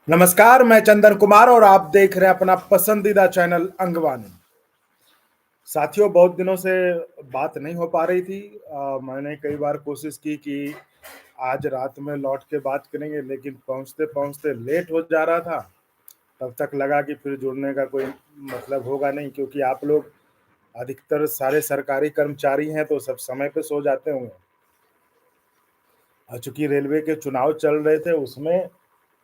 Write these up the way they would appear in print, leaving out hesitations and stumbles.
नमस्कार, मैं चंदन कुमार और आप देख रहे हैं अपना पसंदीदा चैनल अंगवानी। साथियों, बहुत दिनों से बात नहीं हो पा रही थी। मैंने कई बार कोशिश की कि आज रात में लौट के बात करेंगे, लेकिन पहुँचते-पहुँचते लेट हो जा रहा था। तब तक लगा कि फिर जुड़ने का कोई मतलब होगा नहीं, क्योंकि आप लोग अधिकतर सारे सरकारी कर्मचारी हैं, तो सब समय पे सो जाते होंगे। चूँकि रेलवे के चुनाव चल रहे थे, उसमें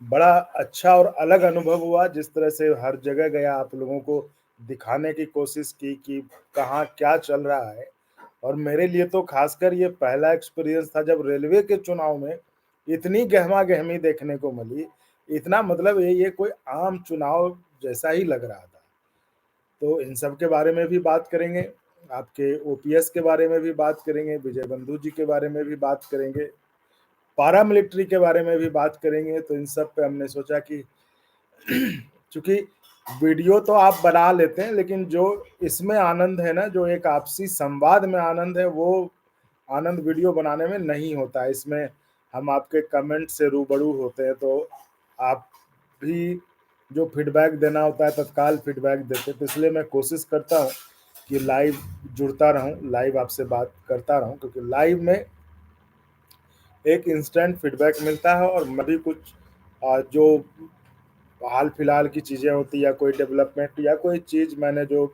बड़ा अच्छा और अलग अनुभव हुआ। जिस तरह से हर जगह गया, आप लोगों को दिखाने की कोशिश की कि कहाँ क्या चल रहा है। और मेरे लिए तो खासकर ये पहला एक्सपीरियंस था जब रेलवे के चुनाव में इतनी गहमा-गहमी देखने को मिली। इतना मतलब ये कोई आम चुनाव जैसा ही लग रहा था। तो इन सब के बारे में भी बात करेंगे, आपके ओपीएस के बारे में भी बात करेंगे, विजय बंधु जी के बारे में भी बात करेंगे, पारामिलिट्री के बारे में भी बात करेंगे। तो इन सब पे हमने सोचा कि चूँकि वीडियो तो आप बना लेते हैं, लेकिन जो इसमें आनंद है ना, जो एक आपसी संवाद में आनंद है, वो आनंद वीडियो बनाने में नहीं होता है। इसमें हम आपके कमेंट से रूबरू होते हैं, तो आप भी जो फीडबैक देना होता है, तत्काल फीडबैक देते हैं। तो इसलिए मैं कोशिश करता हूँ कि लाइव जुड़ता रहूँ, लाइव आपसे बात करता रहूँ, क्योंकि लाइव में एक इंस्टेंट फीडबैक मिलता है। और मैं भी कुछ जो हाल-फिलहाल की चीज़ें होती हैं, या कोई डेवलपमेंट या कोई चीज़ मैंने जो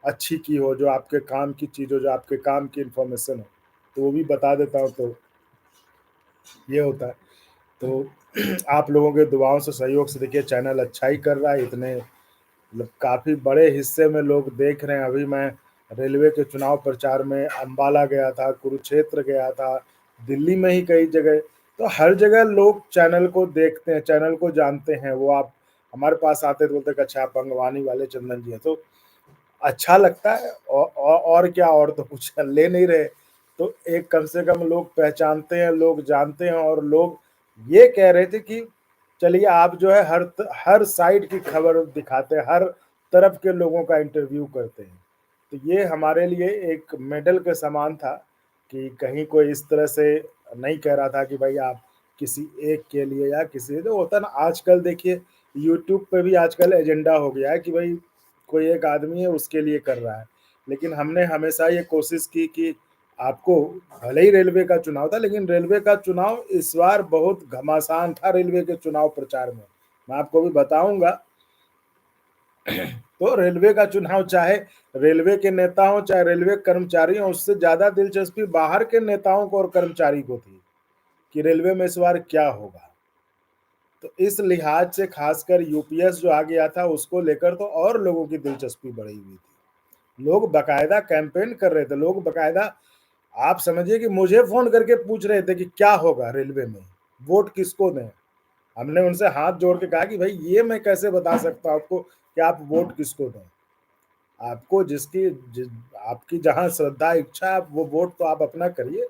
अच्छी की हो, जो आपके काम की चीज़ हो, जो आपके काम की इन्फॉर्मेशन हो, तो वो भी बता देता हूँ। तो ये होता है। तो आप लोगों के दुआओं से, सहयोग से देखिए चैनल अच्छा ही कर रहा है। इतने मतलब काफ़ी बड़े हिस्से में लोग देख रहे हैं। अभी मैं रेलवे के चुनाव प्रचार में अम्बाला गया था, कुरुक्षेत्र गया था, दिल्ली में ही कई जगह। तो हर जगह लोग चैनल को देखते हैं, चैनल को जानते हैं। वो आप हमारे पास आते तो बोलते हैं कि अच्छा, आप अंगवानी वाले चंदन जी हैं। तो अच्छा लगता है। और क्या, और तो कुछ ले नहीं रहे। तो एक कम से कम लोग पहचानते हैं, लोग जानते हैं, और लोग ये कह रहे थे कि चलिए आप जो है हर साइड की खबर दिखाते हैं, हर तरफ के लोगों का इंटरव्यू करते हैं। तो ये हमारे लिए एक मेडल के समान था कि कहीं कोई इस तरह से नहीं कह रहा था कि भाई आप किसी एक के लिए या किसी, तो होता ना आजकल देखिए यूट्यूब पे भी आजकल एजेंडा हो गया है कि भाई कोई एक आदमी है उसके लिए कर रहा है। लेकिन हमने हमेशा ये कोशिश की कि आपको, भले ही रेलवे का चुनाव था, लेकिन रेलवे का चुनाव इस बार बहुत घमासान था रेलवे के चुनाव प्रचार में। मैं आपको भी बताऊँगा। तो रेलवे का चुनाव, चाहे रेलवे के नेता हों, चाहे रेलवे कर्मचारी हों, उससे ज़्यादा दिलचस्पी बाहर के नेताओं को और कर्मचारी को थी कि रेलवे में इस बार क्या होगा। तो इस लिहाज से खासकर यूपीएस जो आ गया था, उसको लेकर तो और लोगों की दिलचस्पी बढ़ी हुई थी। लोग बाकायदा कैंपेन कर रहे थे, लोग बाकायदा, आप समझिए कि मुझे फ़ोन करके पूछ रहे थे कि क्या होगा रेलवे में? वोट किसको दें? हमने उनसे हाथ जोड़ के कहा कि भाई ये मैं कैसे बता सकता हूँ आपको कि आप वोट किसको दें? आपको जिसकी जि आपकी जहाँ श्रद्धा, इच्छा है, आप वो वोट तो आप अपना करिए।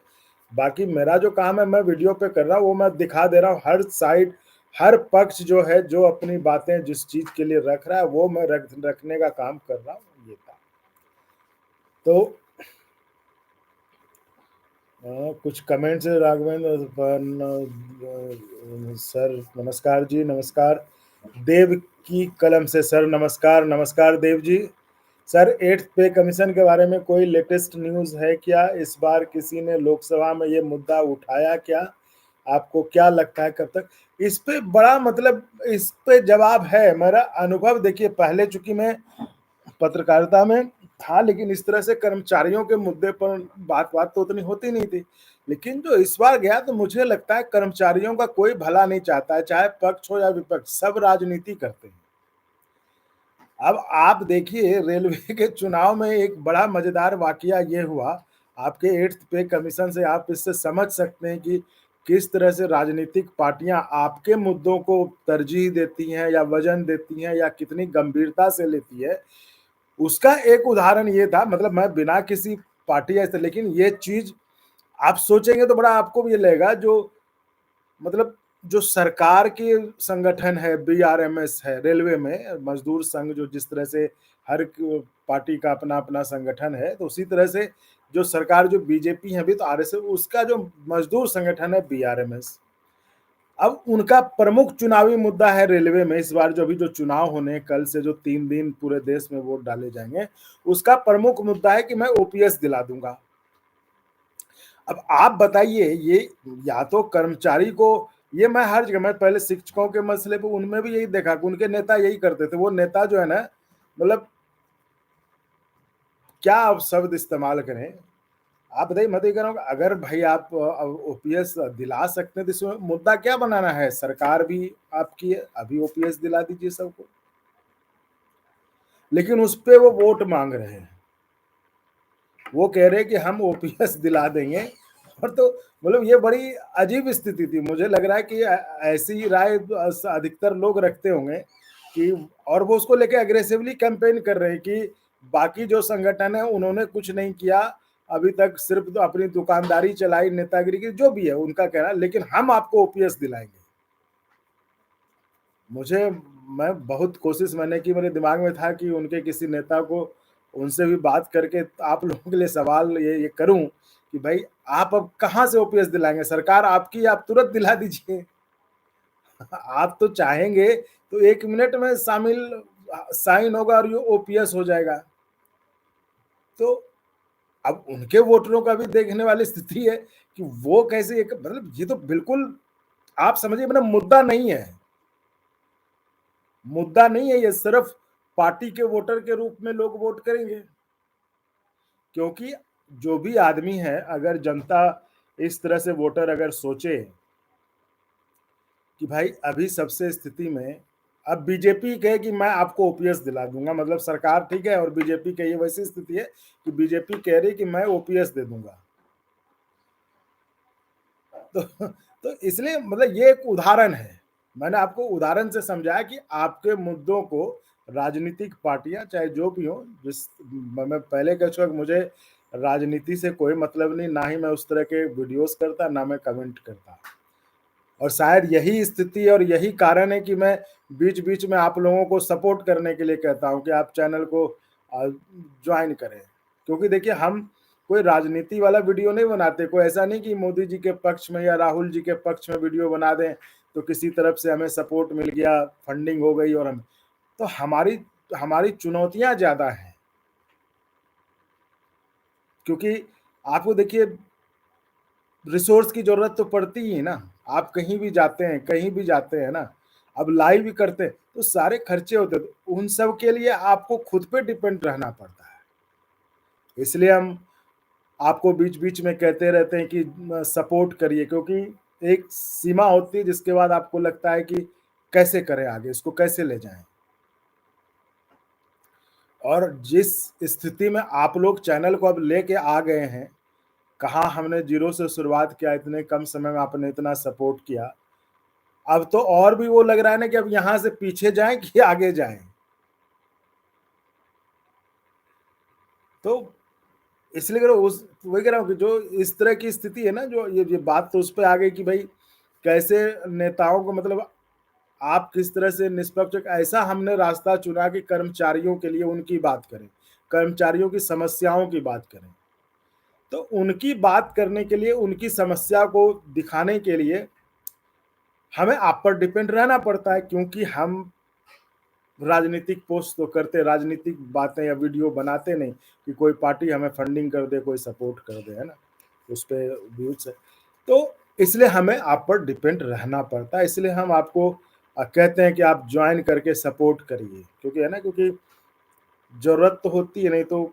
बाकी मेरा जो काम है, मैं वीडियो पे कर रहा हूँ, वो मैं दिखा दे रहा हूँ। हर साइड, हर पक्ष जो है, जो अपनी बातें जिस चीज़ के लिए रख रहा है, वो मैं रखने का काम कर रहा हूँ, ये था। तो कुछ कमेंट्स है राघवेंद्र सर नमस्कार जी, नमस्कार। देव की कलम से सर नमस्कार, नमस्कार देव जी। सर, 8th पे कमीशन के बारे में कोई लेटेस्ट न्यूज़ है क्या? इस बार किसी ने लोकसभा में ये मुद्दा उठाया क्या? आपको क्या लगता है कब तक? इस पे बड़ा मतलब, इस पे जवाब है। मेरा अनुभव देखिए, पहले चूँकि मैं पत्रकारिता में था, लेकिन इस तरह से कर्मचारियों के मुद्दे पर बात-वात तो उतनी होती नहीं थी। लेकिन जो इस बार गया, तो मुझे लगता है कर्मचारियों का कोई भला नहीं चाहता है, चाहे पक्ष हो या विपक्ष, सब राजनीति करते हैं। अब आप देखिए, रेलवे के चुनाव में एक बड़ा मज़ेदार वाक़या ये हुआ, आपके 8th पे कमीशन से आप इससे समझ सकते हैं कि किस तरह से राजनीतिक पार्टियाँ आपके मुद्दों को तरजीह देती हैं या वज़न देती हैं या कितनी गंभीरता से लेती है। उसका एक उदाहरण ये था, मतलब मैं बिना किसी पार्टी ऐसे, लेकिन ये चीज़ आप सोचेंगे तो बड़ा आपको भी ये लगेगा, जो मतलब जो सरकार के संगठन है, बीआरएमएस है, रेलवे में मज़दूर संघ, जो जिस तरह से हर क पार्टी का अपना-अपना संगठन है, तो उसी तरह से जो सरकार, जो बीजेपी है, अभी तो आरएसएस, उसका जो मज़दूर संगठन है बीआरएमएस। अब उनका प्रमुख चुनावी मुद्दा है रेलवे में, इस बार जो अभी जो चुनाव होने हैं, कल से जो 3 दिन पूरे देश में वोट डाले जाएँगे, उसका प्रमुख मुद्दा है कि मैं ओपीएस दिला दूँगा। अब आप बताइए, ये या तो कर्मचारी को, ये मैं हर जगह, मैं पहले शिक्षकों के मसले पे उनमें भी यही देखा कि उनके नेता यही करते थे। वो नेता जो है ना, मतलब क्या आप शब्द इस्तेमाल करें, आप बताइए, मैं तो ये कह रहा हूँ कि अगर भाई आप ओपीएस दिला सकते हैं तो इसमें मुद्दा क्या बनाना है? सरकार भी आपकी है, अभी ओपीएस दिला दीजिए सबको। लेकिन उस पे वो वोट माँग रहे हैं। वो कह रहे हैं कि हम ओपीएस दिला देंगे, और तो मतलब ये बड़ी अजीब स्थिति थी। मुझे लग रहा है कि ऐसी राय अधिकतर लोग रखते होंगे कि, और वो उसको लेके अग्रेसिवली कैंपेन कर रहे हैं कि बाकी जो संगठन है उन्होंने कुछ नहीं किया अभी तक, सिर्फ तो अपनी दुकानदारी चलाई, नेतागिरी की, जो भी है उनका कहना, लेकिन हम आपको ओपीएस दिलाएंगे। मुझे मैं बहुत कोशिश मैंने की, मेरे दिमाग में था कि उनके किसी नेता को, उनसे भी बात करके आप लोगों के लिए सवाल ये करूं कि भाई आप अब कहाँ से ओपीएस दिलाएंगे? सरकार आपकी, आप तुरंत दिला दीजिए। आप तो चाहेंगे तो 1 मिनट में शामिल साइन होगा और ये ओपीएस हो जाएगा। तो अब उनके वोटरों का भी देखने वाली स्थिति है कि वो कैसे एक, मतलब ये तो बिल्कुल आप समझिए मतलब मुद्दा नहीं है। मुद्दा नहीं है ये, सिर्फ पार्टी के वोटर के रूप में लोग वोट करेंगे। क्योंकि जो भी आदमी है, अगर जनता इस तरह से वोटर अगर सोचे कि भाई अभी सबसे स्थिति में, अब बीजेपी कहे कि मैं आपको ओपीएस दिला दूंगा, मतलब सरकार ठीक है और बीजेपी कही, वैसी स्थिति है कि बीजेपी कह रही कि मैं ओपीएस दे दूंगा। तो तो इसलिए मतलब ये एक उदाहरण है। मैंने आपको उदाहरण से समझाया कि आपके मुद्दों को राजनीतिक पार्टियां, चाहे जो भी हो, जिस, मैं पहले कह चुका कि मुझे राजनीति से कोई मतलब नहीं, ना ही मैं उस तरह के वीडियोस करता, ना मैं कमेंट करता। और शायद यही स्थिति और यही कारण है कि मैं बीच-बीच में आप लोगों को सपोर्ट करने के लिए कहता हूँ कि आप चैनल को जॉइन करें। क्योंकि देखिए, हम कोई राजनीति वाला वीडियो नहीं बनाते, कोई ऐसा नहीं कि मोदी जी के पक्ष में या राहुल जी के पक्ष में वीडियो बना दें, तो किसी तरफ से हमें सपोर्ट मिल गया, फंडिंग हो गई, और हम, तो हमारी हमारी चुनौतियाँ ज़्यादा हैं। क्योंकि आपको देखिए, रिसोर्स की ज़रूरत तो पड़ती ही है ना। आप कहीं भी जाते हैं, कहीं भी जाते हैं ना, अब लाइव भी करते हैं, तो सारे खर्चे होते हैं, तो उन सब के लिए आपको खुद पे डिपेंड रहना पड़ता है। इसलिए हम आपको बीच-बीच में कहते रहते हैं कि सपोर्ट करिए, क्योंकि एक सीमा होती है जिसके बाद आपको लगता है कि कैसे करें आगे, इसको कैसे ले जाएँ? और जिस स्थिति में आप लोग चैनल को अब लेके आ गए हैं, कहाँ हमने ज़ीरो से शुरुआत किया, इतने कम समय में आपने इतना सपोर्ट किया। अब तो और भी वो लग रहा है ना कि अब यहाँ से पीछे जाएँ कि आगे जाएँ। तो इसलिए कह रहा हूँ, उस वही कह रहा हूँ कि जो इस तरह की स्थिति है ना, जो ये बात तो उस पे आ गई कि भाई कैसे नेताओं को, मतलब आप किस तरह से निष्पक्ष, ऐसा हमने रास्ता चुना कि कर्मचारियों के लिए उनकी बात करें, कर्मचारियों की समस्याओं की बात करें। तो उनकी बात करने के लिए, उनकी समस्या को दिखाने के लिए हमें आप पर डिपेंड रहना पड़ता है, क्योंकि हम राजनीतिक पोस्ट तो करते, राजनीतिक बातें या वीडियो बनाते नहीं कि कोई पार्टी हमें फंडिंग कर दे, कोई सपोर्ट कर दे, है ना? उस पे व्यूज़ है। तो इसलिए हमें आप पर डिपेंड रहना पड़ता है, इसलिए हम आपको कहते हैं कि आप जॉइन करके सपोर्ट करिए, क्योंकि है ना, क्योंकि ज़रूरत तो होती है, नहीं तो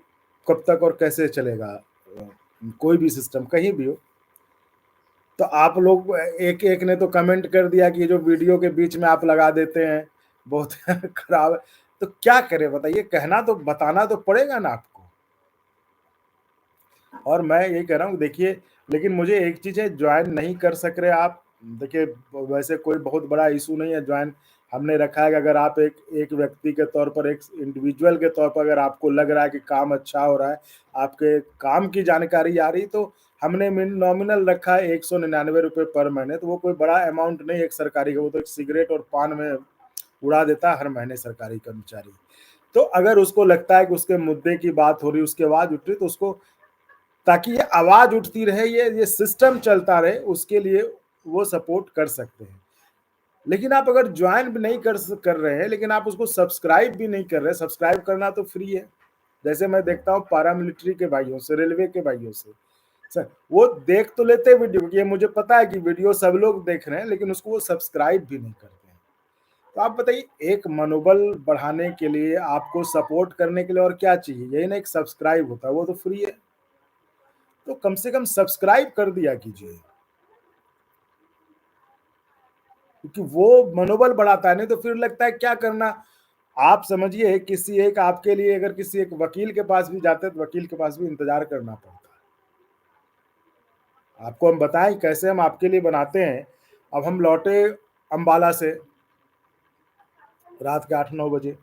कब तक और कैसे चलेगा कोई भी सिस्टम कहीं भी हो। तो आप लोग, एक-एक ने तो कमेंट कर दिया कि ये जो वीडियो के बीच में आप लगा देते हैं, बहुत खराब है। तो क्या करें बताइए? कहना तो, बताना तो पड़ेगा ना आपको। और मैं यही कह रहा हूँ, देखिए, लेकिन मुझे एक चीज़ है, जॉइन नहीं कर सक रहे आप, देखिए वैसे कोई बहुत बड़ा इश्यू नहीं है, जॉइन हमने रखा है कि अगर आप एक एक व्यक्ति के तौर पर, एक इंडिविजुअल के तौर पर अगर आपको लग रहा है कि काम अच्छा हो रहा है, आपके काम की जानकारी आ रही, तो हमने नॉमिनल रखा है ₹199 पर महीने, तो वो कोई बड़ा अमाउंट नहीं है एक सरकारी का, वो तो एक सिगरेट और पान में उड़ा देता है हर महीने सरकारी कर्मचारी। तो अगर उसको लगता है कि उसके मुद्दे की बात हो रही, उसकी आवाज़ उठ रही, तो उसको, ताकि ये आवाज़ उठती रहे, ये सिस्टम चलता रहे, उसके लिए वो सपोर्ट कर सकते हैं। लेकिन आप अगर ज्वाइन भी नहीं कर रहे हैं, लेकिन आप उसको सब्सक्राइब भी नहीं कर रहे, सब्सक्राइब करना तो फ्री है। जैसे मैं देखता हूँ पैरामिलिट्री के भाइयों से, रेलवे के भाइयों से, सर वो देख तो लेते हैं वीडियो, ये मुझे पता है कि वीडियो सब लोग देख रहे हैं, लेकिन उसको वो सब्सक्राइब भी नहीं करते हैं। तो आप बताइए, एक मनोबल बढ़ाने के लिए, आपको सपोर्ट करने के लिए और क्या चाहिए? यही ना एक सब्सक्राइब होता है, वो तो फ्री है। तो कम से कम सब्सक्राइब कर दिया कीजिए, क्योंकि वो मनोबल बढ़ाता है। नहीं तो फिर लगता है क्या करना। आप समझिए, किसी एक आपके लिए अगर किसी एक वकील के पास भी जाते हैं तो वकील के पास भी इंतजार करना पड़ता है। आपको हम बताएं कैसे हम आपके लिए बनाते हैं। अब हम लौटे अंबाला से रात के 8-9 बजे,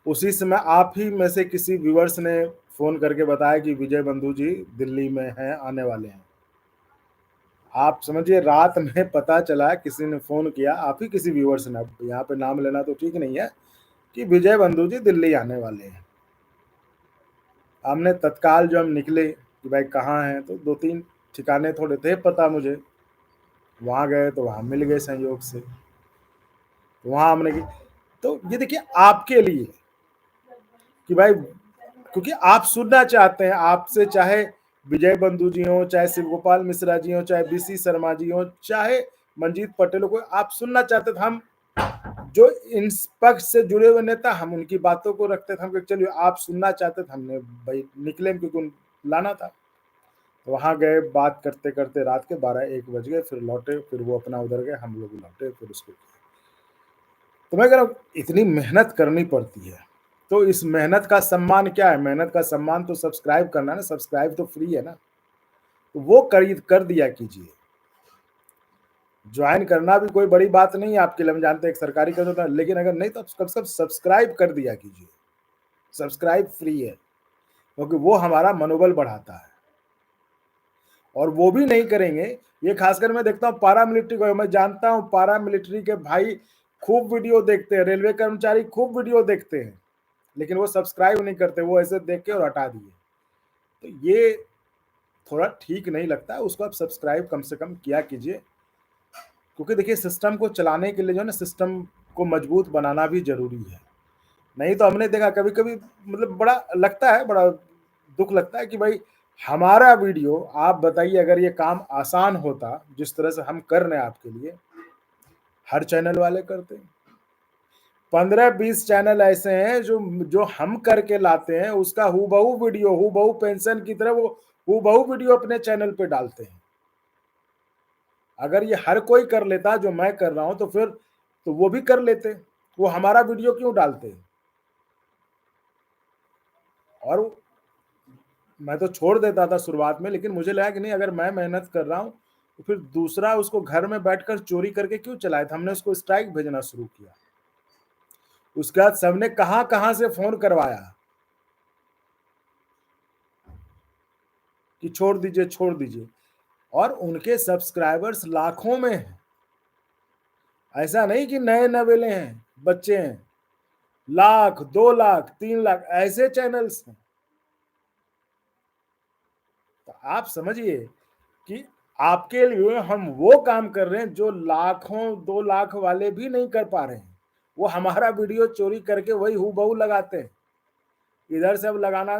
उसी समय आप ही में से किसी व्यूअर्स ने फोन करके बताया कि विजय बंधु जी दिल्ली में हैं, आने वाले हैं। आप समझिए, रात में पता चला, किसी ने फोन किया, आप ही किसी व्यूअर्स ने, अब यहाँ पे नाम लेना तो ठीक नहीं है, कि विजय बंधु जी दिल्ली आने वाले हैं। हमने तत्काल जो हम निकले कि भाई कहाँ हैं, तो 2-3 ठिकाने थोड़े थे पता मुझे, वहाँ गए तो वहाँ मिल गए संयोग से, तो वहाँ हमने की। तो ये देखिए आपके लिए कि भाई, क्योंकि आप सुनना चाहते हैं, आपसे चाहे विजय बंधु जी हो, चाहे शिव गोपाल मिश्रा जी हो, चाहे बीसी शर्मा जी हो, चाहे मंजीत पटेल हो, कोई आप सुनना चाहते थे। हम जो इन पक्ष से जुड़े हुए नेता, हम उनकी बातों को रखते थे। हम चलिए, आप सुनना चाहते थे, हमने भाई निकले, क्योंकि लाना था। तो वहां गए, बात करते करते रात के 12-1 बज गए, फिर लौटे, फिर वो अपना उधर गए, हम लोग लौटे, फिर उसको। तो मैं कह रहा हूँ, इतनी मेहनत करनी पड़ती है, तो इस मेहनत का सम्मान क्या है? मेहनत का सम्मान तो सब्सक्राइब करना है ना, सब्सक्राइब तो फ्री है ना, तो वो कर दिया कीजिए। ज्वाइन करना भी कोई बड़ी बात नहीं है आपके लिए, हम जानते हैं एक सरकारी कर्ज होता है, लेकिन अगर नहीं तो कम से कम सब्सक्राइब कर दिया कीजिए। सब्सक्राइब फ्री है, क्योंकि वो हमारा मनोबल बढ़ाता है। और वो भी नहीं करेंगे, ये खासकर मैं देखता हूँ पारामिलिट्री को, मैं जानता हूँ पारामिलिट्री के भाई खूब वीडियो देखते हैं, रेलवे कर्मचारी खूब वीडियो देखते हैं, लेकिन वो सब्सक्राइब नहीं करते, वो ऐसे देख के और हटा दिए। तो ये थोड़ा ठीक नहीं लगता है, उसको आप सब्सक्राइब कम से कम किया कीजिए। क्योंकि देखिए, सिस्टम को चलाने के लिए जो है ना, सिस्टम को मजबूत बनाना भी जरूरी है। नहीं तो हमने देखा कभी कभी, मतलब बड़ा लगता है, बड़ा दुख लगता है कि भाई हमारा वीडियो, आप बताइए, अगर ये काम आसान होता जिस तरह से हम कर रहे हैं आपके लिए, हर चैनल वाले करते। 15-20 चैनल ऐसे हैं जो जो हम करके लाते हैं, उसका हूबहू वीडियो, हूबहू पेंशन की तरह वो हूबहू वीडियो अपने चैनल पे डालते हैं। अगर ये हर कोई कर लेता जो मैं कर रहा हूं, तो फिर तो वो भी कर लेते, वो हमारा वीडियो क्यों डालते? और मैं तो छोड़ देता था शुरुआत में, लेकिन मुझे लगा कि नहीं, अगर मैं मेहनत कर रहा हूं तो फिर दूसरा उसको घर में बैठकर चोरी करके क्यों चलाए? तो हमने उसको स्ट्राइक भेजना शुरू किया। उसके बाद सबने कहां कहां से फोन करवाया कि छोड़ दीजिए, छोड़ दीजिए। और उनके सब्सक्राइबर्स लाखों में हैं। ऐसा नहीं कि नए नवेले हैं, बच्चे हैं। 1 लाख, 2 लाख, 3 लाख ऐसे चैनल्स हैं। तो आप समझिए कि आपके लिए हम वो काम कर रहे हैं जो लाखों, 2 लाख वाले भी नहीं कर पा रहे हैं। वो हमारा वीडियो चोरी करके वही हूबहू लगाते हैं। इधर से अब लगाना,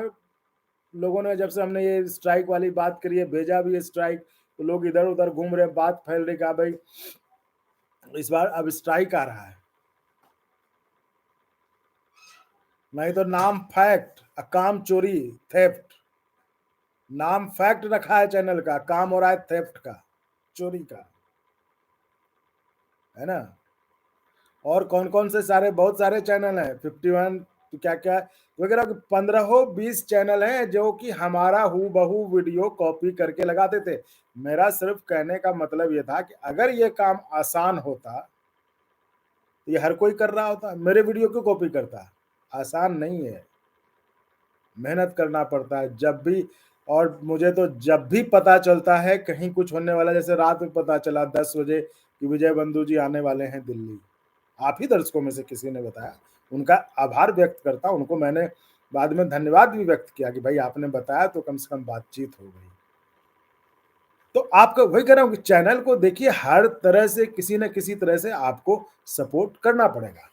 लोगों ने जब से हमने ये स्ट्राइक वाली बात करी है, भेजा भी है स्ट्राइक, तो लोग इधर उधर घूम रहे, बात फैल रही, कहा भाई इस बार अब स्ट्राइक आ रहा है। नहीं तो नाम फैक्ट, काम चोरी, थेफ्ट। नाम फैक्ट रखा है चैनल का, काम हो रहा है थेफ्ट का, चोरी का, है ना। और कौन कौन से सारे, बहुत सारे चैनल हैं, 51 तो क्या क्या वगैरह, 15-20 चैनल हैं जो कि हमारा हूबहू वीडियो कॉपी करके लगाते थे। मेरा सिर्फ कहने का मतलब ये था कि अगर ये काम आसान होता तो ये हर कोई कर रहा होता, मेरे वीडियो क्यों कॉपी करता? आसान नहीं है, मेहनत करना पड़ता है जब भी। और मुझे तो जब भी पता चलता है कहीं कुछ होने वाला, जैसे रात में पता चला 10 बजे कि विजय बंधु जी आने वाले हैं दिल्ली, आप ही दर्शकों में से किसी ने बताया, उनका आभार व्यक्त करता हूं, उनको मैंने बाद में धन्यवाद भी व्यक्त किया कि भाई आपने बताया तो कम से कम बातचीत हो गई। तो आपका वही कह रहा हूँ कि चैनल को देखिए हर तरह से किसी न किसी तरह से आपको सपोर्ट करना पड़ेगा।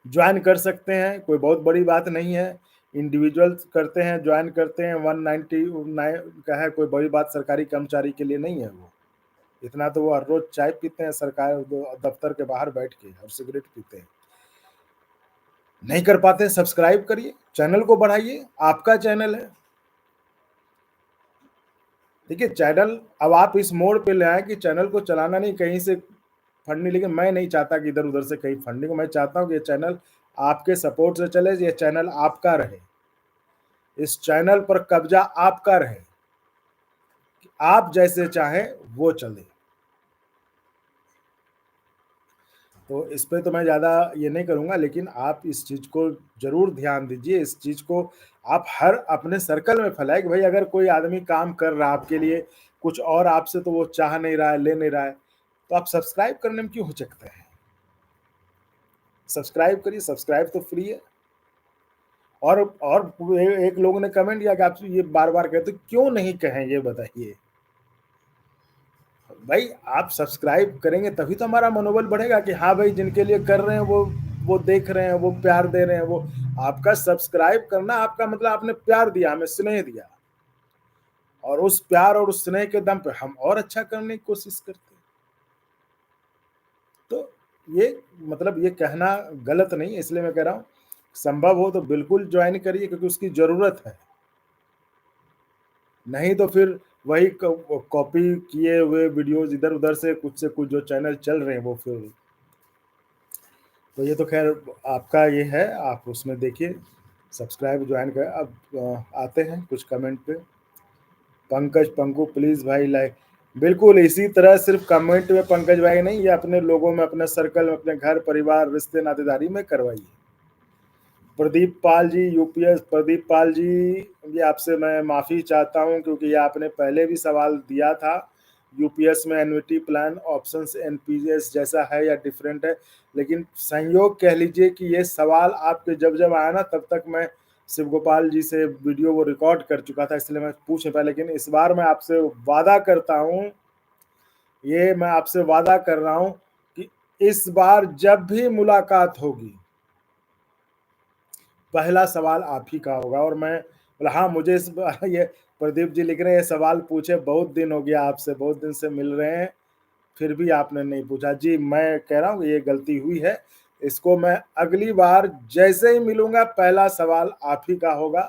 जॉइन कर सकते हैं, कोई बहुत बड़ी बात नहीं है। इंडिविजुअल्स करते हैं, जॉइन करते हैं, 199 का है, कोई बड़ी बात सरकारी कर्मचारी के लिए नहीं है वो। इतना तो वो हर रोज़ चाय पीते हैं सरकार दफ्तर के बाहर बैठ के और सिगरेट पीते हैं। नहीं कर पाते हैं, सब्सक्राइब करिए, चैनल को बढ़ाइए, आपका चैनल है। देखिए चैनल अब आप इस मोड़ पे ले आए कि चैनल को चलाना नहीं, कहीं से फंडिंग, लेकिन मैं नहीं चाहता कि इधर-उधर से कहीं फंडिंग हो। मैं चाहता हूँ कि ये चैनल आपके सपोर्ट से चले, ये चैनल आपका रहे। इस चैनल पर कब्ज़ा आपका रहे। आप जैसे चाहें वो चले। तो इस पे तो मैं ज़्यादा ये नहीं करूँगा, लेकिन आप इस चीज़ को ज़रूर ध्यान दीजिए। इस चीज़ को आप हर अपने सर्कल में फैलाएँ कि भई अगर कोई आदमी काम कर रहा है आपके लिए, कुछ और आपसे तो वो चाह नहीं रहा है, ले नहीं रहा है, तो आप सब्सक्राइब करने में क्यों हिचकते हैं? सब्सक्राइब करिए, सब्सक्राइब तो फ्री है। और एक लोगों ने कमेंट किया कि आप ये बार-बार कहते हो, क्यों नहीं कहें ये बताइए? भाई आप सब्सक्राइब करेंगे तभी तो हमारा मनोबल बढ़ेगा कि हाँ भाई जिनके लिए कर रहे हैं वो देख रहे हैं, वो प्यार दे रहे हैं, वो आपका सब्सक्राइब करना आपका मतलब आपने प्यार दिया, हमें स्नेह दिया और उस प्यार और उस स्नेह के दम पे हम और अच्छा करने की कोशिश करते हैं। तो ये मतलब ये कहना गलत नहीं है, इसलिए मैं कह रहा हूँ, संभव हो तो बिल्कुल जॉइन करिए क्योंकि उसकी ज़रूरत है। नहीं तो फिर वही कॉपी किए हुए वीडियोज़ इधर-उधर से कुछ जो चैनल चल रहे हैं वो फिर तो ये तो ख़ैर आपका ये है, आप उसमें देखिए, सब्सक्राइब जॉइन करें। अब आते हैं कुछ कमेंट पे। पंकज पंकु प्लीज़ भाई लाइक बिल्कुल इसी तरह सिर्फ़ कमेंट में पंकज भाई नहीं, ये अपने लोगों में, अपने सर्कल में, अपने घर, परिवार, रिश्ते, नातेदारी में करवाइए। प्रदीप पाल जी, यूपीएस प्रदीप पाल जी, ये आपसे मैं माफ़ी चाहता हूँ क्योंकि ये आपने पहले भी सवाल दिया था। यूपीएस में एन्युटी प्लान ऑप्शंस एनपीएस जैसा है या डिफरेंट है? लेकिन संयोग कह लीजिए कि ये सवाल आपके जब आया ना तब तक मैं शिव गोपाल जी से वीडियो वो रिकॉर्ड कर चुका था, इसलिए मैं पूछ नहीं पाया। लेकिन इस बार मैं आपसे वादा करता हूँ, ये मैं आपसे वादा कर रहा हूँ कि इस बार जब भी मुलाकात होगी पहला सवाल आप ही का होगा और मैं बोला हाँ मुझे इस ये प्रदीप जी लिख रहे हैं ये सवाल पूछे बहुत दिन हो गया आपसे, बहुत दिन से मिल रहे हैं, फिर भी आपने नहीं पूछा। जी, मैं कह रहा हूँ ये गलती हुई है, इसको मैं अगली बार जैसे ही मिलूँगा पहला सवाल आप ही का होगा।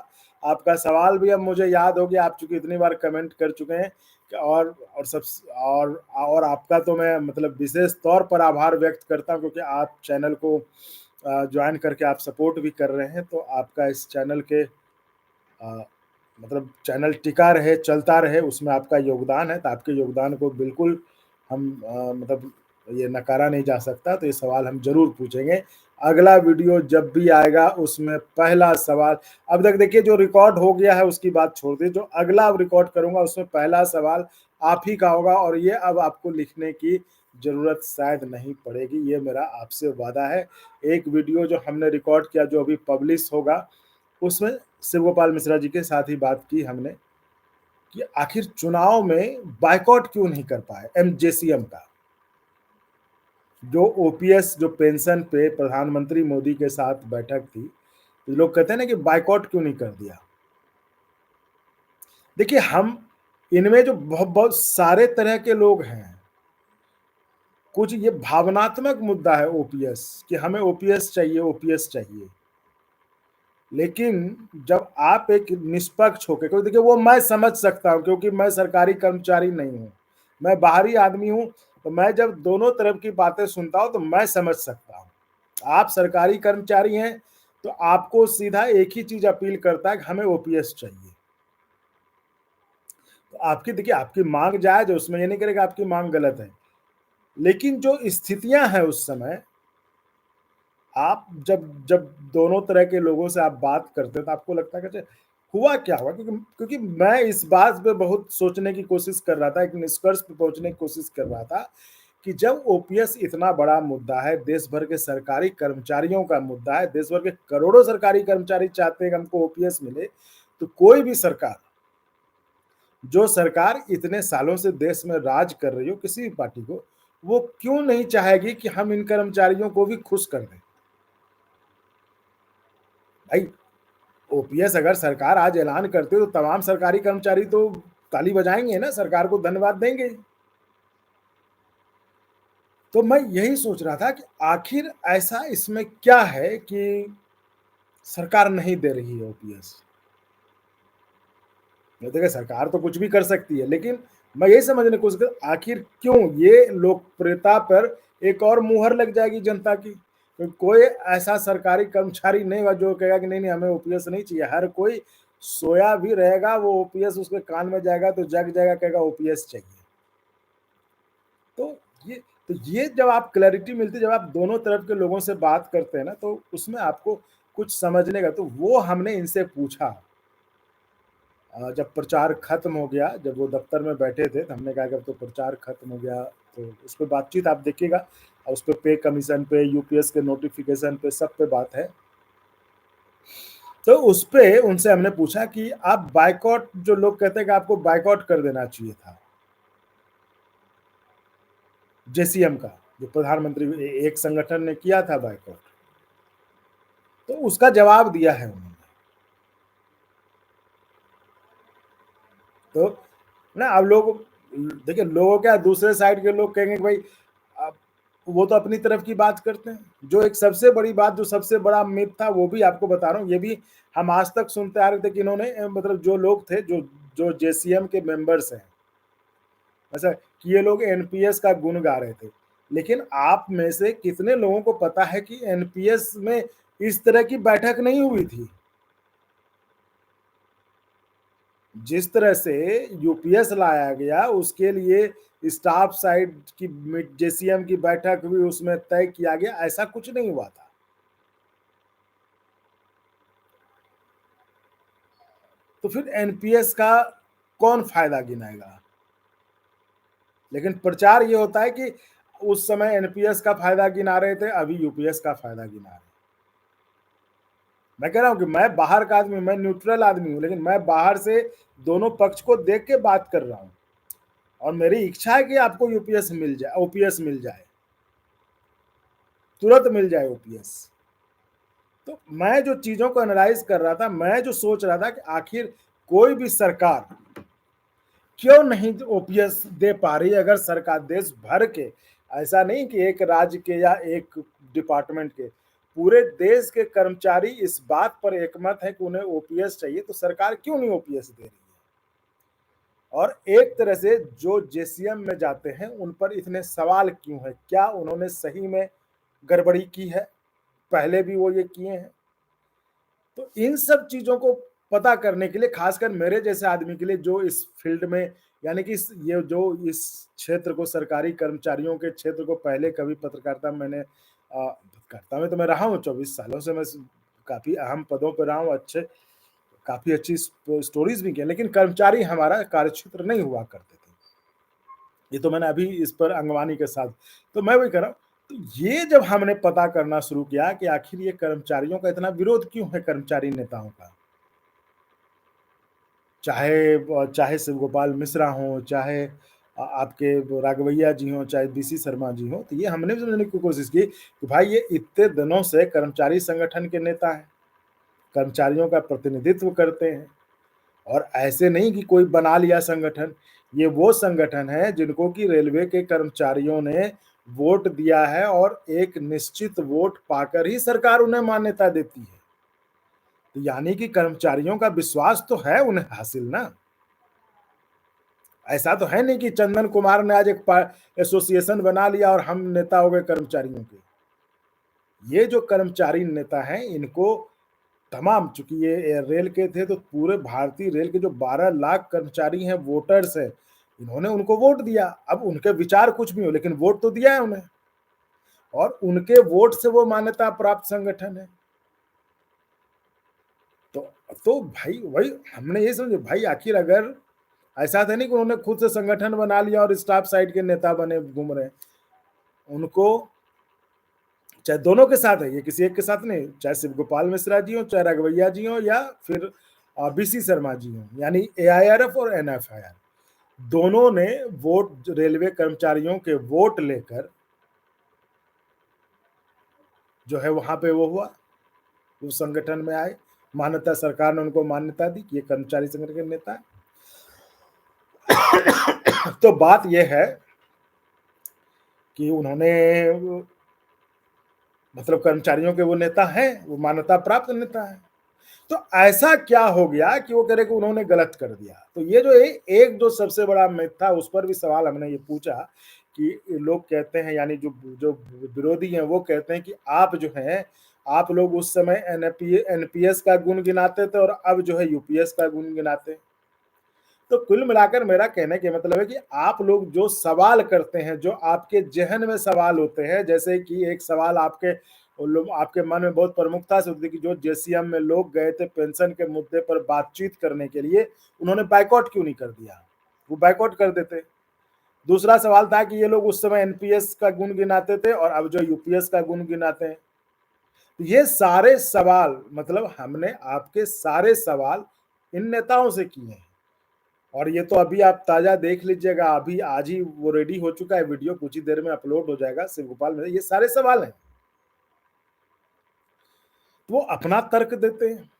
आपका सवाल भी अब मुझे याद हो गया, आप चूँकि इतनी बार कमेंट कर चुके हैं कि और सब और आपका तो मैं मतलब विशेष तौर पर आभार व्यक्त करता हूँ क्योंकि आप चैनल को जॉइन करके आप सपोर्ट भी कर रहे हैं, तो आपका इस चैनल के मतलब चैनल टिका रहे, चलता रहे, उसमें आपका योगदान है, तो आपके योगदान को बिल्कुल हम मतलब ये नकारा नहीं जा सकता, तो ये सवाल हम ज़रूर पूछेंगे। अगला वीडियो जब भी आएगा उसमें पहला सवाल अब तक देखिए जो रिकॉर्ड हो गया है उसकी बात छोड़ दीजिए, जो अगला अब रिकॉर्ड करूँगा उसमें पहला सवाल आप ही का होगा और ये अब आपको लिखने की ज़रूरत शायद नहीं पड़ेगी, ये मेरा आपसे वादा है। एक वीडियो जो हमने रिकॉर्ड किया जो अभी पब्लिश होगा, उसमें शिव गोपाल मिश्रा जी के साथ ही बात की हमने कि आखिर चुनाव में बायकॉट क्यों नहीं कर पाए जेसीएम का। जो ओपीएस जो पेंशन पे प्रधानमंत्री मोदी के साथ बैठक थी, तो लोग कहते हैं ना कि बायकॉट क्यों नहीं कर दिया? देखिए हम इनमें जो बहुत सारे तरह के लोग हैं, कुछ ये भावनात्मक मुद्दा है ओपीएस कि हमें ओपीएस चाहिए, ओपीएस चाहिए। लेकिन जब आप एक निष्पक्ष होके क्योंकि देखिए वो मैं समझ सकता हूँ क्योंकि मैं सरकारी कर्मचारी नहीं हूँ, मैं बाहरी आदमी हूँ, तो मैं जब दोनों तरफ की बातें सुनता हूँ तो मैं समझ सकता हूँ। आप सरकारी कर्मचारी हैं, तो आपको सीधा एक ही चीज़ अपील करता है कि हमें ओपीएस चाहिए। तो आपकी देखिए आपकी माँग जायज़ है, उसमें ये नहीं करेगा आपकी माँग गलत है। लेकिन जो स्थितियाँ हैं उस समय आप जब जब दोनों तरह के लोगों से आप बात करते हो तो आपको लगता है कि अच्छा हुआ क्या होगा? क्योंकि क्योंकि मैं इस बात पे बहुत सोचने की कोशिश कर रहा था, एक निष्कर्ष पे पहुँचने की कोशिश कर रहा था कि जब ओपीएस इतना बड़ा मुद्दा है, देश भर के सरकारी कर्मचारियों का मुद्दा है, देश भर के करोड़ों सरकारी कर्मचारी चाहते हैं कि हमको ओपीएस मिले, तो कोई भी सरकार जो सरकार इतने सालों से देश में राज कर रही हो किसी भी पार्टी को, वो क्यों नहीं चाहेगी कि हम इन कर्मचारियों को भी खुश कर दें? भाई, ओपीएस अगर सरकार आज ऐलान करती है तो तमाम सरकारी कर्मचारी तो ताली बजाएँगे ना, सरकार को धन्यवाद देंगे। तो मैं यही सोच रहा था कि आखिर ऐसा इसमें क्या है कि सरकार नहीं दे रही है ओपीएस? देखिए, सरकार तो कुछ भी कर सकती है, लेकिन मैं यही समझने की कोशिश कर आखिर क्यों ये लोकप्रियता पर एक और मुहर लग जाएगी जनता की। तो कोई ऐसा सरकारी कर्मचारी नहीं होगा जो कहेगा कि नहीं-नहीं हमें ओपीएस नहीं चाहिए। हर कोई सोया भी रहेगा, वो ओपीएस उसके कान में जाएगा तो जग जाएगा, कहेगा ओपीएस चाहिए। तो ये ये जब आप क्लैरिटी मिलती है, जब आप दोनों तरफ के लोगों से बात करते हैं ना, तो उसमें आपको कुछ समझने का तो वो हमने इनसे पूछा। जब प्रचार खत्म हो गया, जब वो दफ्तर में बैठे थे, तो हमने कहा कि अब तो प्रचार खत्म हो गया, तो उस पे बातचीत आप देखिएगा। उस पे कमीशन पे, यूपीएस के नोटिफ़िकेशन पे, सब पे बात है। तो उस पे उनसे हमने पूछा कि आप बायकॉट जो लोग कहते हैं कि आपको बायकॉट कर देना चाहिए था, जेसीएम का, जो प्रधानमंत्री एक संगठन ने किया था बायकॉट, तो उसका जवाब दिया है उन्होंने। तो ना अब लोग देखिए लोगों क्या दूसरे साइड के लोग कहेंगे कि भाई अब वो तो अपनी तरफ की बात करते हैं। जो एक सबसे बड़ी बात जो सबसे बड़ा मिथ था वो भी आपको बता रहा हूँ, ये भी हम आज तक सुनते आ रहे थे कि इन्होंने मतलब जो लोग थे जो जो जेसीएम के मेंबर्स हैं, ऐसा कि ये लोग एनपीएस का गुण गा रहे थे। लेकिन आप में से कितने लोगों को पता है कि एनपीएस में इस तरह की बैठक नहीं हुई थी? जिस तरह से यूपीएस लाया गया उसके लिए स्टाफ साइड की जेसीएम की बैठक हुई, उसमें तय किया गया, ऐसा कुछ नहीं हुआ था। तो फिर एनपीएस का कौन फायदा गिनाएगा? लेकिन प्रचार ये होता है कि उस समय एनपीएस का फायदा गिना रहे थे, अभी यूपीएस का फायदा गिना रहे हैं। मैं कह रहा हूं कि मैं बाहर का आदमी, मैं न्यूट्रल आदमी हूं, लेकिन मैं बाहर से दोनों पक्ष को देख के बात कर रहा हूं और मेरी इच्छा है कि आपको यूपीएस मिल जाए, ओपीएस मिल जाए, तुरंत मिल जाए ओपीएस। तो मैं जो चीजों को एनालाइज कर रहा था, मैं जो सोच रहा था कि आखिर कोई भी सरकार क्यों नहीं ओपीएस दे पा रही? अगर सरकार देश भर के, ऐसा नहीं कि एक राज्य के या एक डिपार्टमेंट के, पूरे देश के कर्मचारी इस बात पर एकमत है कि उन्हें ओपीएस चाहिए, तो सरकार क्यों नहीं ओपीएस दे रही है? और एक तरह से जो जेसीएम में जाते हैं उन पर इतने सवाल क्यों है? क्या उन्होंने सही में गड़बड़ी की है? पहले भी वो ये किए हैं। तो इन सब चीज़ों को पता करने के लिए खासकर मेरे जैसे आदमी के लिए जो इस फील्ड में, यानी कि इस क्षेत्र को, सरकारी कर्मचारियों के क्षेत्र को, पहले कभी पत्रकारिता मैंने पत्रकारिता में तो मैं रहा हूँ 24 सालों से, मैं काफ़ी अहम पदों पर रहा हूँ, अच्छे काफ़ी अच्छी स्टोरीज़ भी की हैं, लेकिन कर्मचारी हमारा कार्यक्षेत्र नहीं हुआ करते थे। ये तो मैंने अभी इस पर अंगवानी के साथ, तो मैं वही कह रहा हूँ। तो ये जब हमने पता करना शुरू किया कि आखिर ये कर्मचारियों का इतना विरोध क्यों है, कर्मचारी नेताओं का, चाहे शिव गोपाल मिश्रा हों, चाहे आपके वो राघवैया जी हों, चाहे बीसी शर्मा जी हों, तो ये हमने भी समझने की कोशिश की कि भाई ये इतने दिनों से कर्मचारी संगठन के नेता हैं, कर्मचारियों का प्रतिनिधित्व करते हैं। और ऐसे नहीं कि कोई बना लिया संगठन, ये वो संगठन है जिनको कि रेलवे के कर्मचारियों ने वोट दिया है और एक निश्चित वोट पाकर ही सरकार उन्हें मान्यता देती है। तो यानी कि कर्मचारियों का विश्वास तो है उन्हें हासिल ना। ऐसा तो है नहीं कि चंदन कुमार ने आज एक एसोसिएशन बना लिया और हम नेता हो गए कर्मचारियों के। ये जो कर्मचारी नेता हैं इनको तमाम, चूंकि ये रेल के थे तो पूरे भारतीय रेल के जो 12 लाख कर्मचारी हैं, वोटर्स हैं, इन्होंने उनको वोट दिया। अब उनके विचार कुछ भी हो लेकिन वोट तो दिया है उन्हें और उनके वोट से वो मान्यता प्राप्त संगठन है। तो भाई वही हमने ये समझे भाई, आखिर अगर ऐसा था नहीं कि उन्होंने खुद से संगठन बना लिया और स्टाफ साइड के नेता बने घूम रहे हैं। उनको चाहे दोनों के साथ है, ये किसी एक के साथ नहीं, चाहे शिव गोपाल मिश्रा जी हो, चाहे राघवैया जी हो, या फिर बीसी शर्मा जी हों, यानी एआईआरएफ और एनएफआईआर दोनों ने वोट रेलवे कर्मचारियों के वोट लेकर जो है वहां पे वो हुआ, उस संगठन में आए, मान्यता सरकार ने उनको मान्यता दी कि ये कर्मचारी संगठन के नेता है। तो बात यह है कि उन्होंने मतलब कर्मचारियों के वो नेता हैं, वो मान्यता प्राप्त नेता है। तो ऐसा क्या हो गया कि वो कह रहे कि उन्होंने गलत कर दिया। तो ये जो एक जो सबसे बड़ा मिथ था, उस पर भी सवाल हमने ये पूछा कि लोग कहते हैं, यानी जो जो विरोधी हैं वो कहते हैं कि आप जो हैं, आप लोग उस समय एनपीएस का गुण गिनाते थे और अब जो है यूपीएस का गुण गिनाते हैं। तो कुल मिलाकर मेरा कहने का मतलब है कि आप लोग जो सवाल करते हैं, जो आपके ज़हन में सवाल होते हैं, जैसे कि एक सवाल आपके मन में बहुत प्रमुखता से होती है कि जो जेसीएम में लोग गए थे पेंशन के मुद्दे पर बातचीत करने के लिए, उन्होंने बायकॉट क्यों नहीं कर दिया? वो बायकॉट कर देते। दूसरा सवाल था कि ये लोग उस समय एनपीएस का गुण गिनाते थे और अब जो यूपीएस का गुण गिनाते हैं। ये सारे सवाल मतलब हमने आपके सारे सवाल इन नेताओं से किए हैं। और ये तो अभी आप ताजा देख लीजिएगा, अभी आज ही वो रेडी हो चुका है, वीडियो कुछ ही देर में अपलोड हो जाएगा शिव गोपाल में, ये सारे सवाल हैं। वो अपना तर्क देते हैं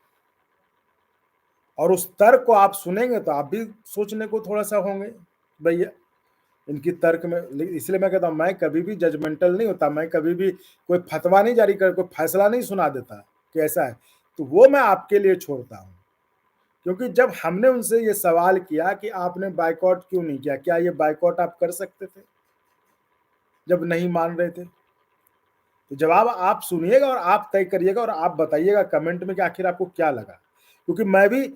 और उस तर्क को आप सुनेंगे तो आप भी सोचने को थोड़ा सा होंगे भैया इनकी तर्क में। इसलिए मैं कहता हूं मैं कभी भी जजमेंटल नहीं होता, मैं कभी भी कोई फतवा नहीं जारी कर, कोई फैसला नहीं सुना देता कि ऐसा है, तो वो मैं आपके लिए छोड़ता हूं। क्योंकि जब हमने उनसे ये सवाल किया कि आपने बायकॉट क्यों नहीं किया, क्या ये बायकॉट आप कर सकते थे जब नहीं मान रहे थे? तो जवाब आप सुनिएगा और आप तय करिएगा और आप बताइएगा कमेंट में कि आखिर आपको क्या लगा। क्योंकि मैं भी,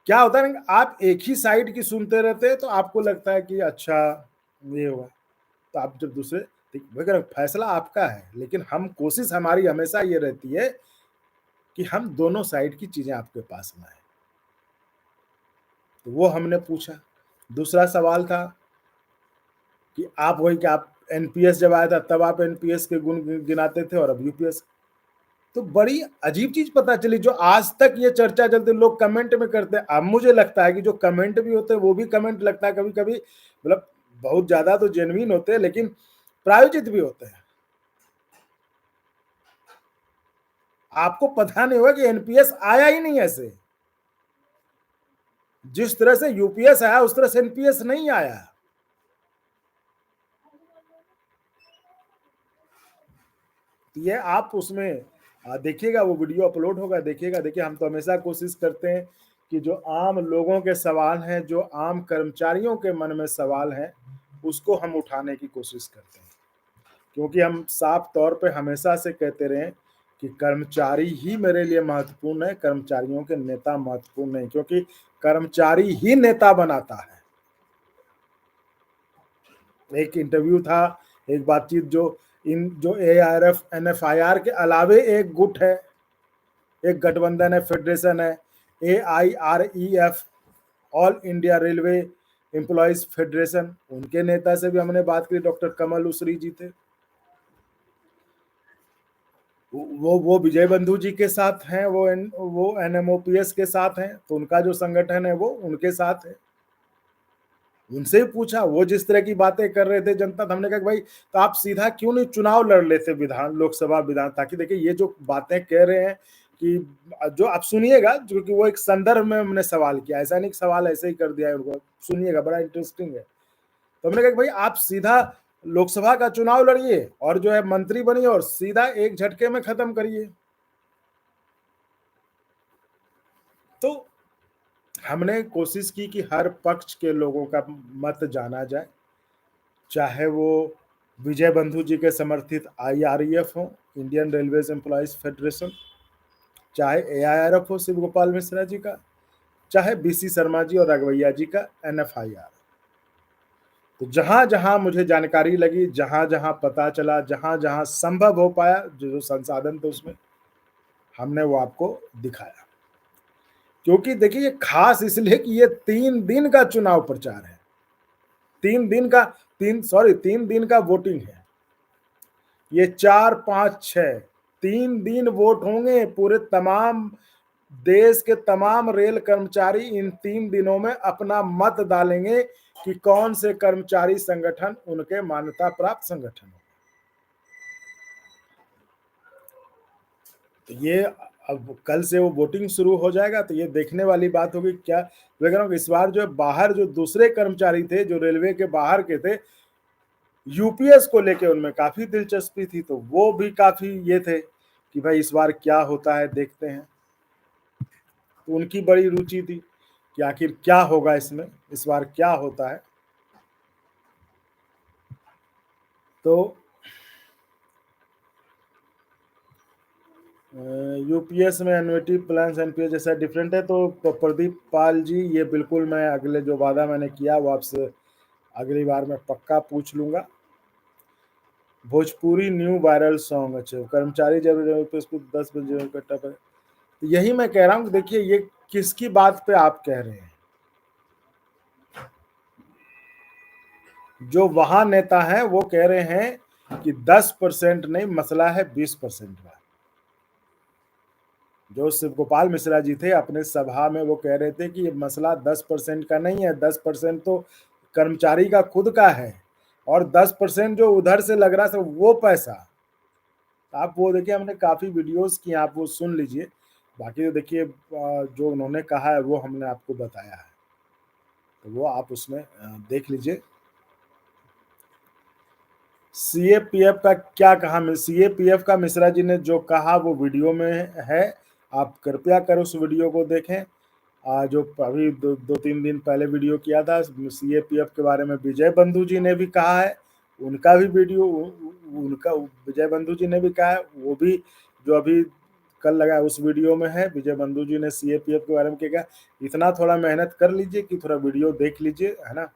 क्या होता है ना, आप एक ही साइड की सुनते रहते हैं तो आपको लगता है कि अच्छा ये हुआ, तो आप जब दूसरे, वगैरह फैसला आपका है, लेकिन हम कोशिश हमारी हमेशा ये रहती है कि हम दोनों साइड की चीजें आपके पास लाएं। तो वो हमने पूछा। दूसरा सवाल था कि आप वही कि आप एनपीएस जब आया था तब आप एनपीएस के गुण गिनाते थे और अब यूपीएस। तो बड़ी अजीब चीज पता चली, जो आज तक ये चर्चा चलती लोग कमेंट में करते हैं, अब मुझे लगता है कि जो कमेंट भी होते हैं वो भी कमेंट लगता है कभी कभी मतलब बहुत ज्यादा तो जेन्युइन होते हैं लेकिन प्रायोजित भी होते हैं। आपको पता नहीं होगा कि एनपीएस आया ही नहीं ऐसे, जिस तरह से यूपीएस आया उस तरह से एनपीएस नहीं आया। ये आप उसमें देखिएगा, वो वीडियो अपलोड होगा, देखिएगा। देखिए हम तो हमेशा कोशिश करते हैं कि जो आम लोगों के सवाल हैं, जो आम कर्मचारियों के मन में सवाल हैं, उसको हम उठाने की कोशिश करते हैं। क्योंकि हम साफ तौर पे हमेशा से कहते रहे कि कर्मचारी ही मेरे लिए महत्वपूर्ण है, कर्मचारियों के नेता महत्वपूर्ण नहीं, क्योंकि कर्मचारी ही नेता बनाता है। एक इंटरव्यू था, एक बातचीत जो एआरएफ एनएफआईआर के अलावे एक गुट है, एक गठबंधन है, फेडरेशन है, AIREF, all India railway employees federation, उनके नेता से भी हमने बात की, डॉक्टर कमल उसरी जी थे। वो विजय बंधु जी के साथ हैं, वो एनएमओपीएस के साथ हैं, तो उनका जो संगठन है वो उनके साथ है। उनसे ही पूछा, वो जिस तरह की बातें कर रहे थे जनता, तो हमने कहा भाई तो आप सीधा क्यों नहीं चुनाव लड़ लेते लोकसभा विधान, ताकि देखिए ये जो बातें कह रहे हैं कि जो आप सुनिएगा, जो कि वो एक संदर्भ में हमने सवाल किया, ऐसा नहीं सवाल ऐसे ही कर दिया है उनको, सुनिएगा बड़ा इंटरेस्टिंग है। तो हमने कहा भाई आप सीधा लोकसभा का चुनाव लड़िए और जो है मंत्री बनिए और सीधा एक झटके में खत्म करिए। तो हमने कोशिश की कि हर पक्ष के लोगों का मत जाना जाए, चाहे वो विजय बंधु जी के समर्थित आईआरईएफ हो, इंडियन रेलवेज एम्प्लॉयज फेडरेशन, चाहे एआईआरएफ हो शिव गोपाल मिश्रा जी का, चाहे बीसी शर्मा जी और राघवैया जी का एनएफआईआर। तो जहां जहां मुझे जानकारी लगी, जहां जहां पता चला, जहां जहां संभव हो पाया, जो जो संसाधन थे उसमें हमने वो आपको दिखाया। क्योंकि देखिए ये खास इसलिए कि ये 3 दिन का चुनाव प्रचार है, 3 दिन का वोटिंग है। ये 4, 5, 6 3 दिन वोट होंगे पूरे तमाम देश के तमाम रेल कर्मचारी इन 3 दिनों में अपना मत डालेंगे कि कौन से कर्मचारी संगठन उनके मान्यता प्राप्त संगठन हो। तो ये अब कल से वो वोटिंग शुरू हो जाएगा, तो ये देखने वाली बात होगी क्या। मैं कह रहा हूँ इस बार जो बाहर जो दूसरे कर्मचारी थे जो रेलवे के बाहर के थे, यूपीएस को लेके उनमें काफी दिलचस्पी थी, तो वो भी काफी ये थे कि भाई इस बार क्या होता है देखते हैं। तो उनकी बड़ी रुचि थी कि आखिर क्या होगा इसमें, इस बार क्या होता है। तो यूपीएस में एन्युटी प्लान एनपीएस जैसा डिफरेंट है। तो प्रदीप पाल जी, ये बिल्कुल मैं अगले जो वादा मैंने किया वो आपसे अगली बार मैं पक्का पूछ लूंगा। भोजपुरी न्यू वायरल सॉन्ग, अच्छा कर्मचारी जब पे उसको 10 बजे इकट्ठा पर। तो यही मैं कह रहा हूँ, देखिए ये किसकी बात पे आप कह रहे हैं। जो वहां नेता हैं वो कह रहे हैं कि 10% नहीं, मसला है 20% का। जो शिव गोपाल मिश्रा जी थे अपने सभा में वो कह रहे थे कि ये मसला 10% का नहीं है, 10% तो कर्मचारी का खुद का है, और 10% जो उधर से लग रहा था वो पैसा। आप वो देखिए, हमने काफी वीडियोस किए, आप वो सुन लीजिए। बाकी तो देखिए जो उन्होंने कहा है वो हमने आपको बताया है, तो वो आप उसमें देख लीजिए। सीएपीएफ का क्या कहा, सीएपीएफ का मिश्रा जी ने जो कहा वो वीडियो में है, आप कृपया कर उस वीडियो को देखें। जो अभी 2-3 दिन पहले वीडियो किया था सीएपीएफ के बारे में, विजय बंधु जी ने भी कहा है, उनका भी वीडियो, उनका विजय बंधु जी ने भी कहा है, वो भी जो अभी कल लगा उस वीडियो में है। विजय बंधु जी ने सीएपीएफ के बारे में क्या, इतना थोड़ा मेहनत कर लीजिए कि थोड़ा वीडियो देख लीजिए, है ना।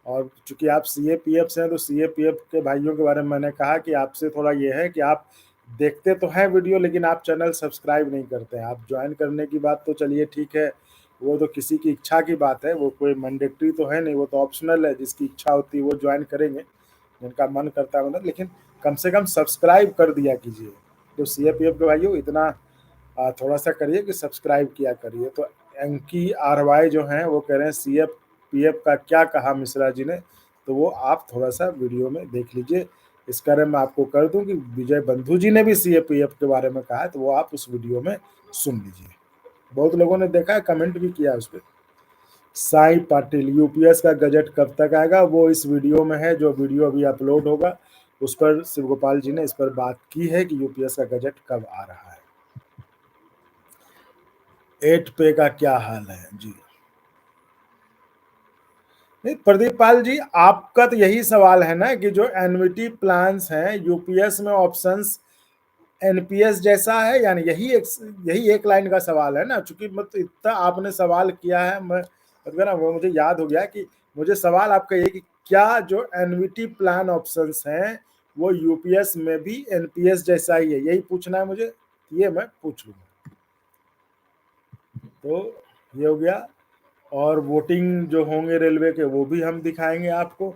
और चूंकि आप सीएपीएफ से हैं, तो सीएपीएफ के भाइयों के बारे में मैंने कहा कि आपसे थोड़ा ये है कि आप देखते तो हैं वीडियो, लेकिन आप चैनल सब्सक्राइब नहीं करते हैं। आप ज्वाइन करने की बात तो चलिए ठीक है, वो तो किसी की इच्छा की बात है, वो कोई मैंडेटरी तो है नहीं, वो तो ऑप्शनल है, जिसकी इच्छा होती है वो ज्वाइन करेंगे, जिनका मन करता है मतलब। लेकिन कम से कम सब्सक्राइब कर दिया कीजिए। तो सीएपीएफ के भाइयों इतना थोड़ा सा करिए कि सब्सक्राइब किया करिए। तो एंकी आरवाई जो हैं वो कह रहे हैं सीएपीएफ का क्या कहा मिश्रा जी ने, तो वो आप थोड़ा सा वीडियो में देख लीजिए। इस कारण मैं आपको कर दूं कि विजय बंधु जी ने भी सीएपीएफ के बारे में कहा है, तो वो आप उस वीडियो में सुन लीजिए। बहुत लोगों ने देखा है, कमेंट भी किया उस पर। साई पाटिल, यूपीएस का गजट कब तक आएगा, वो इस वीडियो में है, जो वीडियो अभी अपलोड होगा उस पर शिव गोपाल जी ने इस पर बात की है कि यूपीएस का गजट कब आ रहा है। 8 पे का क्या हाल है जी। नहीं प्रदीप पाल जी, आपका तो यही सवाल है ना कि जो एन्युटी प्लान्स हैं यूपीएस में ऑप्शंस एनपीएस जैसा है, यानी यही एक लाइन का सवाल है ना। चूंकि मतलब इतना आपने सवाल किया है, मैं मतलब ना वो मुझे याद हो गया कि मुझे सवाल आपका ये कि क्या जो एन्युटी प्लान ऑप्शंस हैं वो यूपीएस में भी एनपीएस जैसा ही है, यही पूछना है मुझे। ये मैं पूछ लूंगा, तो ये हो गया। और वोटिंग जो होंगे रेलवे के वो भी हम दिखाएंगे आपको।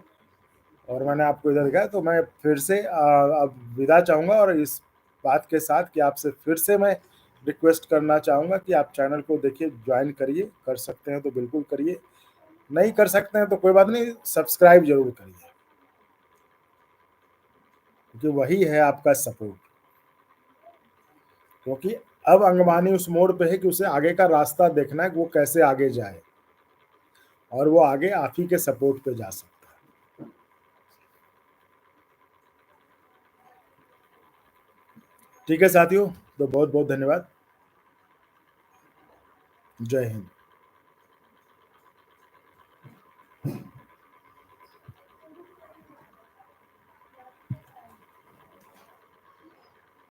और मैंने आपको इधर दिखाया, तो मैं फिर से अब विदा चाहूँगा, और इस बात के साथ कि आपसे फिर से मैं रिक्वेस्ट करना चाहूँगा कि आप चैनल को देखिए, ज्वाइन करिए, कर सकते हैं तो बिल्कुल करिए, नहीं कर सकते हैं तो कोई बात नहीं, सब्सक्राइब जरूर करिए, क्योंकि वही है आपका सपोर्ट। क्योंकि अब अंगबानी उस मोड़ पे है कि उसे आगे का रास्ता देखना है कि वो कैसे आगे जाए, और वो आगे आप ही के सपोर्ट पे जा सकता है। ठीक है साथियों, तो बहुत बहुत धन्यवाद। जय हिंद।